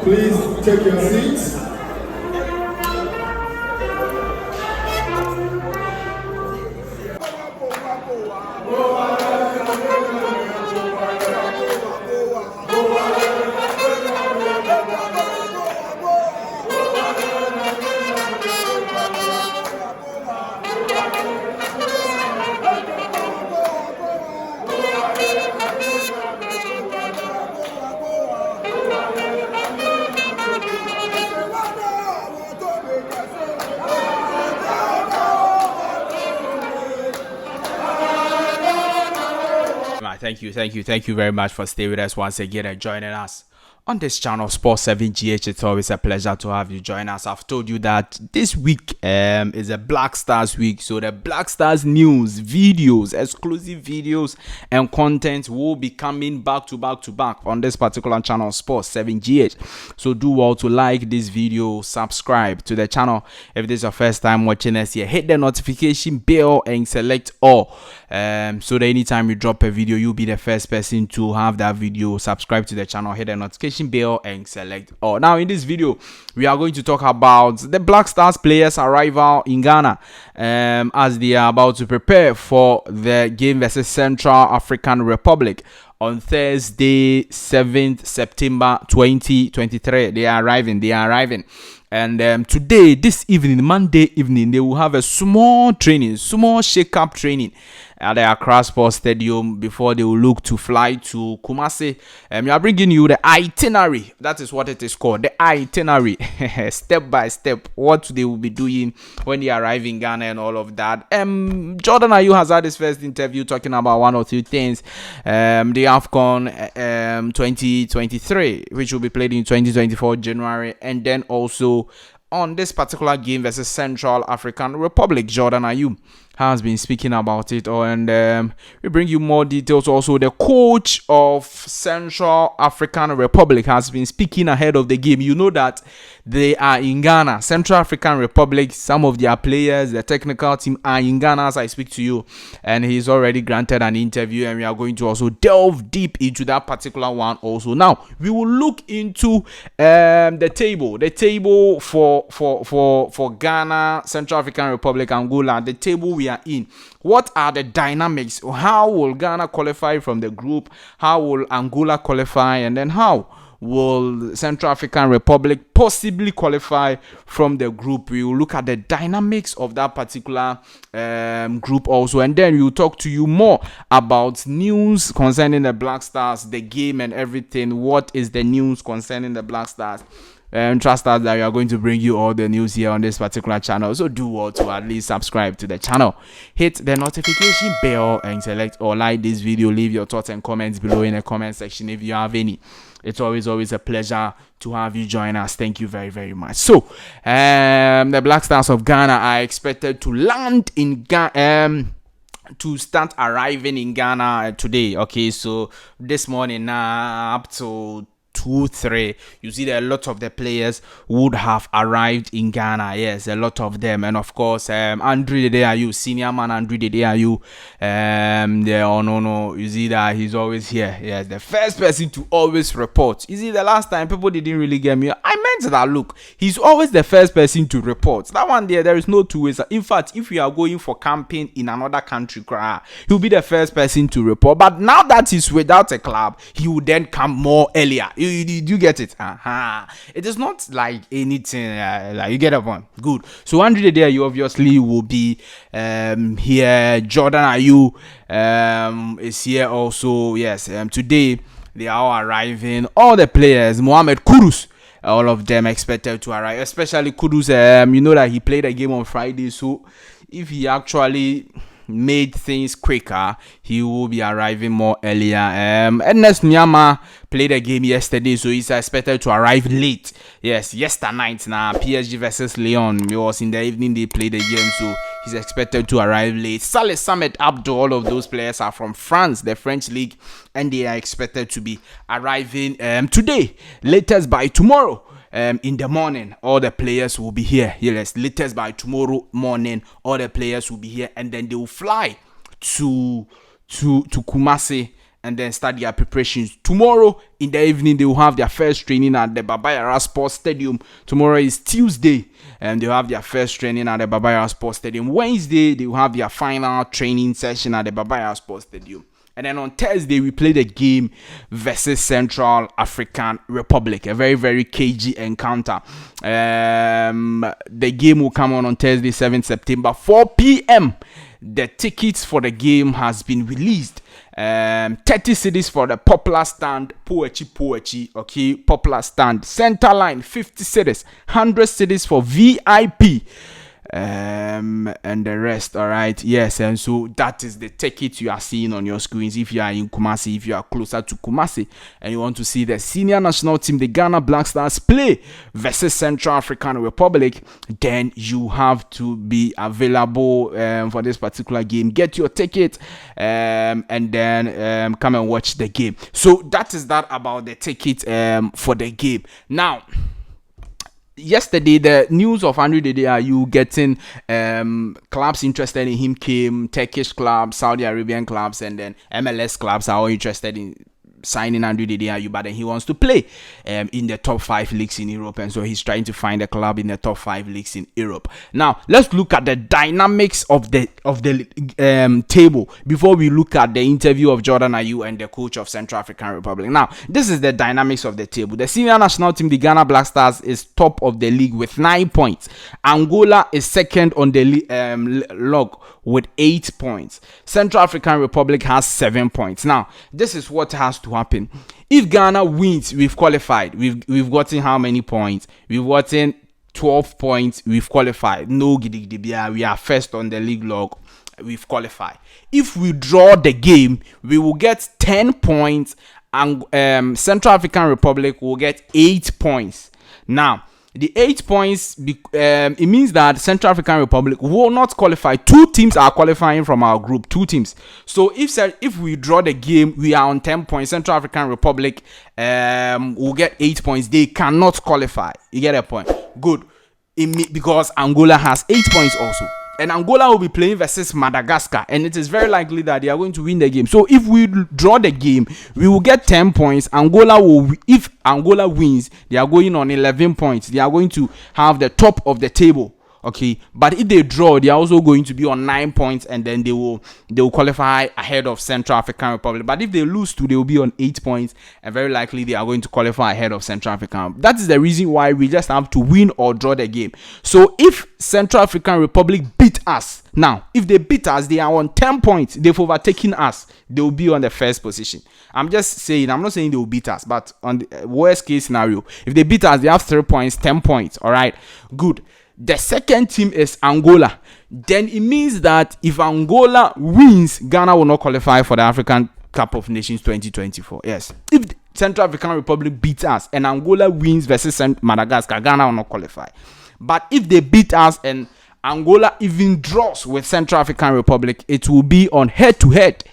Please take your seats. Thank you very much for staying with us once again and joining us on this channel, Sports 7GH. It's always a pleasure to have you join us. I've told you that this week is a Black Stars week, so the Black Stars news, videos, exclusive videos and content will be coming back to back on this particular channel, Sports 7GH. So do well to like this video, subscribe to the channel. If this is your first time watching us here, hit the notification bell and select all, so that anytime you drop a video, you'll be the first person to have that video. Subscribe to the channel, hit the notification bell and select all. Now in this video we are going to talk about the Black Stars players arrival in Ghana as they are about to prepare for the game versus Central African Republic on Thursday 7th September 2023. They are arriving. And today, this evening, Monday evening, they will have a small shake-up training at the Accra Sports Stadium before they will look to fly to Kumasi. We are bringing you the itinerary. That is what it is called, the itinerary, step by step, what they will be doing when they arrive in Ghana and all of that. Jordan Ayew has had his first interview talking about one or two things. The AFCON 2023, which will be played in 2024 January, and then also on this particular game versus Central African Republic, Jordan Ayew has been speaking about it, and we bring you more details. Also, the coach of Central African Republic has been speaking ahead of the game. You know that they are in Ghana, Central African Republic. Some of their players, the technical team, are in Ghana as I speak to you, and he's already granted an interview, and we are going to also delve deep into that particular one also. Now we will look into the table for Ghana, Central African Republic, Angola. The table we are in. What are the dynamics? How will Ghana qualify from the group? How will Angola qualify? And then how will Central African Republic possibly qualify from the group? We will look at the dynamics of that particular group also, and then we will talk to you more about news concerning the Black Stars, the game and everything. What is the news concerning the Black Stars? And trust us that we are going to bring you all the news here on this particular channel. So do well to at least subscribe to the channel, hit the notification bell and select or like this video. Leave your thoughts and comments below in the comment section if you have any. It's always a pleasure to have you join us. Thank you very, very much. So the Black Stars of Ghana are expected to land in Ghana, to start arriving in Ghana today. Okay, so this morning up to 2-3, you see that a lot of the players would have arrived in Ghana. Yes, a lot of them. And of course, Dede Ayew, senior man Dede Ayew, you see that he's always here. Yes, the first person to always report. You see, the last time people didn't really get me, I meant that, look, he's always the first person to report. That one there is no two ways. In fact, if you are going for camping in another country, he'll be the first person to report. But now that he's without a club, he will then come more earlier. You get it? It is not like anything. Like, you get a point. Good. So Dede Ayew obviously will be here. Jordan Ayew is here also. Yes. Today they are all arriving. All the players. Mohamed Kudus. All of them expected to arrive. Especially Kudus. You know that he played a game on Friday. So if he actually made things quicker, he will be arriving more earlier. Ernest Nyama played a game yesterday, so he's expected to arrive late. Yes, yesterday night now, PSG versus Lyon. It was in the evening they played the game, so he's expected to arrive late. Saleh Samet Abdo, all of those players are from France, the French league, and they are expected to be arriving today, latest by tomorrow. In the morning, all the players will be here. Yes, latest by tomorrow morning, all the players will be here, and then they will fly to Kumasi and then start their preparations. Tomorrow in the evening, they will have their first training at the Baba Yara Sports Stadium. Tomorrow is Tuesday, and they'll have their first training at the Baba Yara Sports Stadium. Wednesday, they will have their final training session at the Baba Yara Sports Stadium. And then on Thursday, we play the game versus Central African Republic. A very, very cagey encounter. The game will come on Thursday, 7th September, 4 p.m. The tickets for the game has been released. 30 cedis for the popular stand, Poechi, okay, popular stand. Center line, 50 cedis, 100 cedis for VIP. And the rest, all right, yes. And so that is the ticket you are seeing on your screens. If you are in Kumasi, if you are closer to Kumasi, and you want to see the senior national team, the Ghana Black Stars, play versus Central African Republic, then you have to be available for this particular game. Get your ticket and then come and watch the game. So that is that about the ticket for the game. Now, yesterday, the news of Dede Ayew getting clubs interested in him came. Turkish clubs, Saudi Arabian clubs, and then MLS clubs are all interested in signing Dede Ayew, but then he wants to play in the top 5 leagues in Europe, and so he's trying to find a club in the top 5 leagues in Europe. Now, let's look at the dynamics of the table before we look at the interview of Jordan Ayew and the coach of Central African Republic. Now, this is the dynamics of the table. The senior national team, the Ghana Black Stars, is top of the league with 9 points. Angola is second on the log with 8 points. Central African Republic has 7 points. Now, this is what has to happen. If Ghana wins, we've qualified. We've gotten how many points? We've gotten 12 points. We've qualified. No gidigidibia. We are first on the league log. We've qualified. If we draw the game, we will get 10 points, and Central African Republic will get 8 points. Now, the 8 points, it means that Central African Republic will not qualify. 2 teams are qualifying from our group. 2 teams. So if we draw the game, we are on 10 points. Central African Republic will get 8 points. They cannot qualify. You get a point? Good. Because Angola has 8 points also. And Angola will be playing versus Madagascar, and it is very likely that they are going to win the game. So if we draw the game, we will get 10 points. If Angola wins, they are going on 11 points. They are going to have the top of the table. Okay, but if they draw, they are also going to be on 9 points, and then they will qualify ahead of Central African Republic. But if they lose to, they will be on 8 points, and very likely they are going to qualify ahead of Central African. That is the reason why we just have to win or draw the game. So if Central African Republic beat us, now if they beat us, they are on 10 points. They've overtaken us. They will be on the first position. I'm just saying. I'm not saying they will beat us, but on the worst case scenario, if they beat us, they have 3 points, 10 points. All right, good. The second team is Angola. Then it means that if Angola wins, Ghana will not qualify for the African Cup of Nations 2024. Yes. If the Central African Republic beats us and Angola wins versus Madagascar, Ghana will not qualify. But if they beat us and Angola even draws with Central African Republic, it will be on head-to-head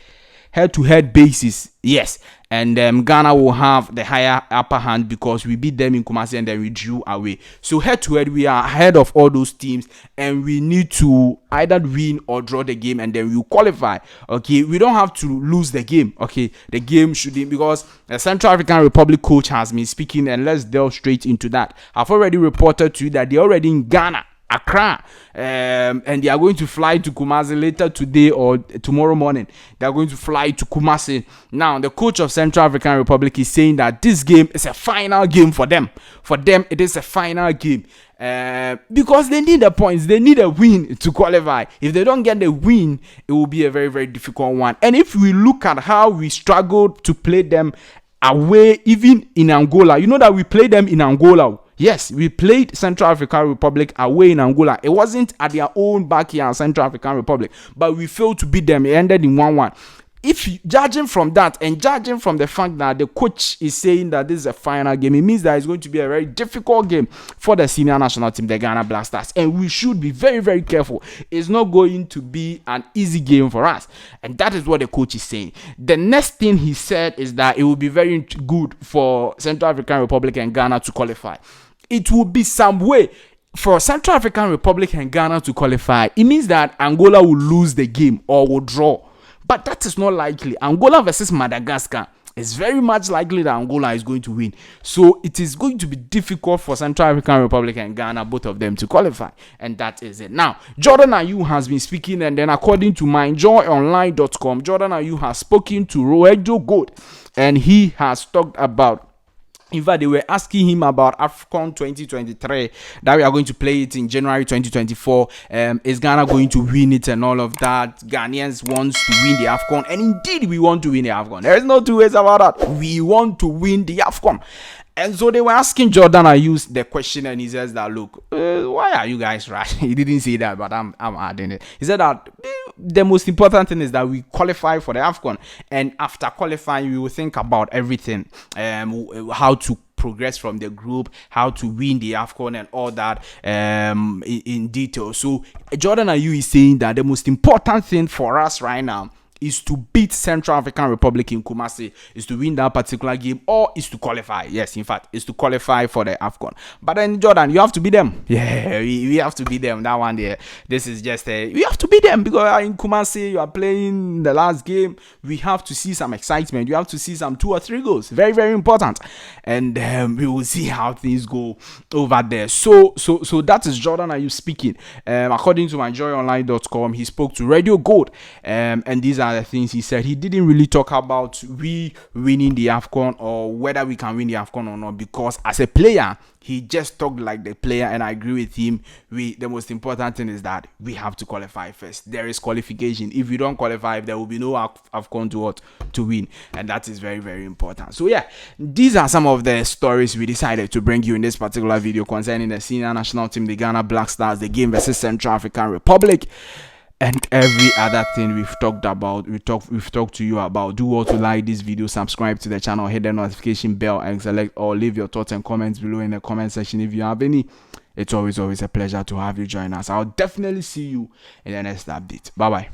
basis. Yes. And Ghana will have the higher upper hand because we beat them in Kumasi and then we drew away. So head-to-head, we are ahead of all those teams, and we need to either win or draw the game, and then we will qualify. Okay, we don't have to lose the game. Okay, the game should be, because the Central African Republic coach has been speaking, and let's delve straight into that. I've already reported to you that they're already in Ghana, Accra, and they are going to fly to Kumasi later today or tomorrow morning. They are going to fly to Kumasi. Now, the coach of Central African Republic is saying that this game is a final game for them. For them, it is a final game because they need the points. They need a win to qualify. If they don't get the win, it will be a very, very difficult one. And if we look at how we struggled to play them away, even in Angola, you know that we played them in Angola. Yes, we played Central African Republic away in Angola. It wasn't at their own backyard, Central African Republic, but we failed to beat them. It ended in 1-1. If judging from that and judging from the fact that the coach is saying that this is a final game, it means that it's going to be a very difficult game for the senior national team, the Ghana Black Stars. And we should be very, very careful. It's not going to be an easy game for us. And that is what the coach is saying. The next thing he said is that it will be very good for Central African Republic and Ghana to qualify. It will be some way for Central African Republic and Ghana to qualify. It means that Angola will lose the game or will draw. but that is not likely. Angola versus Madagascar, it's very much likely that Angola is going to win. So it is going to be difficult for Central African Republic and Ghana, both of them, to qualify. And that is it. Now, Jordan Ayew has been speaking, and then according to myjoyonline.com, Jordan Ayew has spoken to Roejo Gold, and he has talked about, in fact, they were asking him about AFCON 2023, that we are going to play it in January 2024. Is Ghana going to win it and all of that? Ghanaians want to win the AFCON, and indeed we want to win the AFCON. There is no two ways about that. We want to win the AFCON. And so they were asking Jordan Ayew the question, and he says that, look, why are you guys rushing? He didn't say that, but I'm adding it. He said that the most important thing is that we qualify for the AFCON, and after qualifying, we will think about everything, how to progress from the group, how to win the AFCON and all that in detail. So Jordan Ayew is saying that the most important thing for us right now is to beat Central African Republic in Kumasi, is to win that particular game, or is to qualify. Yes, in fact, is to qualify for the AFCON. But then, Jordan, you have to beat them. Yeah, we have to beat them. That one there. This is just we have to beat them, because in Kumasi, you are playing the last game. We have to see some excitement. You have to see some 2 or 3 goals. Very, very important. And we will see how things go over there. So that is Jordan Ayew speaking. According to myjoyonline.com, he spoke to Radio Gold, and these are the things he said. He didn't really talk about we winning the AFCON or whether we can win the AFCON or not, because as a player, he just talked like the player, and I agree with him. The most important thing is that we have to qualify first. There is qualification. If we don't qualify, there will be no AFCON to win, and that is very, very important. So yeah, these are some of the stories we decided to bring you in this particular video concerning the senior national team, the Ghana Black Stars, the game versus Central African Republic, and every other thing we've talked about. We've talked to you about. Do well to like this video, subscribe to the channel, hit the notification bell, and select or leave your thoughts and comments below in the comment section if you have any. It's always a pleasure to have you join us. I'll definitely see you in the next update. Bye bye.